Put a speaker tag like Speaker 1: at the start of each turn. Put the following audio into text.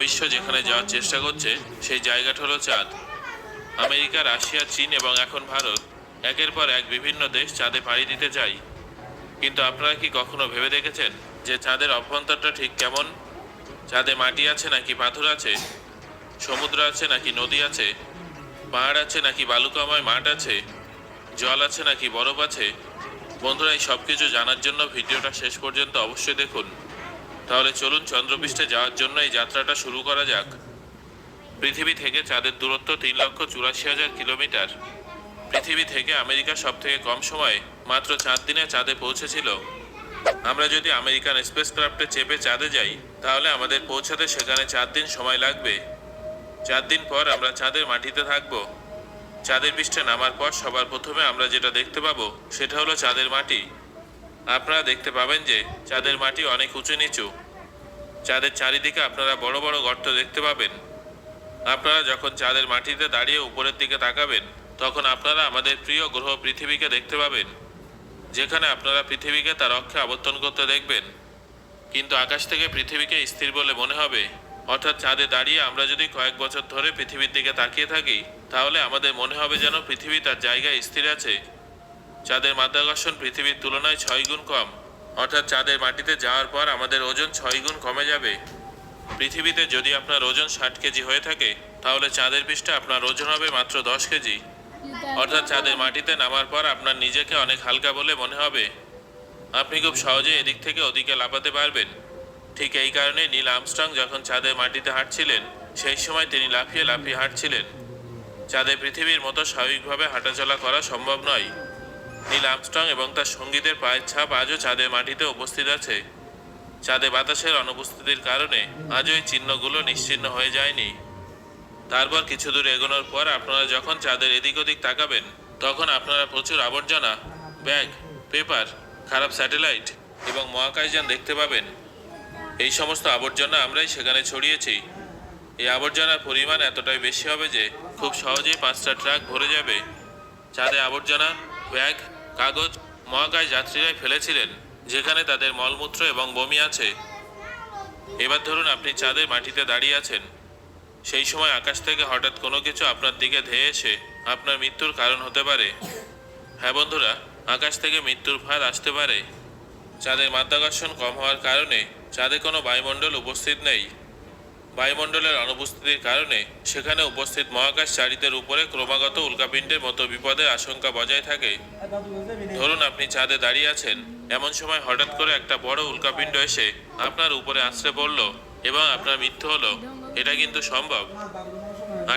Speaker 1: বিশ্ব যেখানে যাওয়ার চেষ্টা করছে সেই জায়গাটা হলো চাঁদ। আমেরিকা, রাশিয়া, চীন এবং এখন ভারত একের পর এক বিভিন্ন দেশ চাঁদে পাড়ি দিতে চায়। কিন্তু আপনারা কি কখনো ভেবে দেখেছেন যে চাঁদের অভ্যন্তরটা ঠিক কেমন? চাঁদে মাটি আছে নাকি পাথর আছে, সমুদ্র আছে নাকি নদী আছে, পাহাড় আছে নাকি বালুকাময় মাঠ আছে, জল আছে নাকি বরফ আছে? বন্ধুরা, এই সব কিছু জানার জন্য ভিডিওটা শেষ পর্যন্ত অবশ্যই দেখুন। তাহলে চলুন চন্দ্রপৃষ্ঠে যাওয়ার জন্য এই যাত্রাটা শুরু করা যাক। পৃথিবী থেকে চাঁদের দূরত্ব 3,84,000 কিলোমিটার। পৃথিবী থেকে আমেরিকা সব থেকে কম সময়ে মাত্র 4 দিনে চাঁদে পৌঁছেছিল। আমরা যদি আমেরিকান স্পেস ক্রাফটে চেপে চাঁদে যাই তাহলে আমাদের পৌঁছাতে সেখানে 4 দিন সময় লাগবে। 4 দিন পর আমরা চাঁদের মাটিতে থাকব। চাঁদের পৃষ্ঠে নামার পর সবার প্রথমে আমরা যেটা দেখতে পাবো সেটা হলো চাঁদের মাটি। আপনারা দেখতে পাবেন যে চাঁদের মাটি অনেক উঁচু নিচু। চাঁদের চারিদিকে আপনারা বড় বড় গর্ত দেখতে পাবেন। আপনারা যখন চাঁদের মাটিতে দাঁড়িয়ে উপরের দিকে তাকাবেন তখন আপনারা আমাদের প্রিয় গ্রহ পৃথিবীকে দেখতে পাবেন, যেখানে আপনারা পৃথিবীকে তার অক্ষে আবর্তন করতে দেখবেন। কিন্তু আকাশ থেকে পৃথিবীকে স্থির বলে মনে হবে, অর্থাৎ চাঁদে দাঁড়িয়ে আমরা যদি কয়েক বছর ধরে পৃথিবীর দিকে তাকিয়ে থাকি তাহলে আমাদের মনে হবে যেন পৃথিবী তার জায়গায় স্থির আছে। চাঁদের মাধ্যাকর্ষণ পৃথিবীর তুলনায় 6 গুণ কম, অর্থাৎ চাঁদের মাটিতে যাওয়ার পর আমাদের ওজন 6 গুণ কমে যাবে। পৃথিবীতে যদি আপনার ওজন 60 কেজি হয়ে থাকে তাহলে চাঁদের পৃষ্ঠে আপনার ওজন হবে মাত্র 10 কেজি, অর্থাৎ চাঁদের মাটিতে নামার পর আপনার নিজেকে অনেক হালকা বলে মনে হবে। আপনি খুব সহজে এদিক থেকে ওদিকে লাফাতে পারবেন। ঠিক এই কারণে নীল আর্মস্ট্রং যখন চাঁদের মাটিতে হাঁটছিলেন সেই সময় তিনি লাফিয়ে লাফিয়ে হাঁটছিলেন। চাঁদে পৃথিবীর মতো স্বাভাবিকভাবে হাঁটাচলা করা সম্ভব নয়। নীল আর্মস্ট্রং এবং তার সঙ্গীদের পায়ের ছাপ আজও চাঁদের মাটিতে উপস্থিত আছে। চাঁদে বাতাসের অনুপস্থিতির কারণে আজও এই চিহ্নগুলো নিশ্চিহ্ন হয়ে যায়নি। তারপর কিছু দূর এগোনোর পর আপনারা যখন চাঁদের এদিক ওদিক তাকাবেন তখন আপনারা প্রচুর আবর্জনা, ব্যাগ, পেপার, খারাপ স্যাটেলাইট এবং মহাকাশযান দেখতে পাবেন। এই সমস্ত আবর্জনা আমরাই সেখানে ছড়িয়েছি। এই আবর্জনার পরিমাণ এতটাই বেশি হবে যে খুব সহজেই 5টা ট্রাক ভরে যাবে। চাঁদে আবর্জনা, ব্যাগ, কাগজ মহাকাশ যাত্রীরাই ফেলেছিলেন, যেখানে তাদের মলমূত্র এবং বমি আছে। এবার ধরুন আপনি চাঁদের মাটিতে দাঁড়িয়ে আছেন। সেই সময় আকাশ থেকে হঠাৎ কোনো কিছু আপনার দিকে ধেয়ে এসে আপনার মৃত্যুর কারণ হতে পারে। হ্যাঁ বন্ধুরা, আকাশ থেকে মৃত্যুর ফাঁদ আসতে পারে। চাঁদের মাধ্যাকর্ষণ কম হওয়ার কারণে চাঁদে কোনো বায়ুমণ্ডল উপস্থিত নেই। বায়ুমণ্ডলের অনুপস্থিতির কারণে সেখানে উপস্থিত মহাকাশচারীদের উপরে ক্রমাগত উল্কাপিণ্ডের মতো বিপদের আশঙ্কা বজায় থাকে। ধরুন আপনি চাঁদে দাঁড়িয়ে আছেন, এমন সময় হঠাৎ করে একটা বড় উল্কাপিণ্ড এসে আপনার উপরে আছড়ে পড়ল এবং আপনার মৃত্যু হলো। এটা কিন্তু সম্ভব।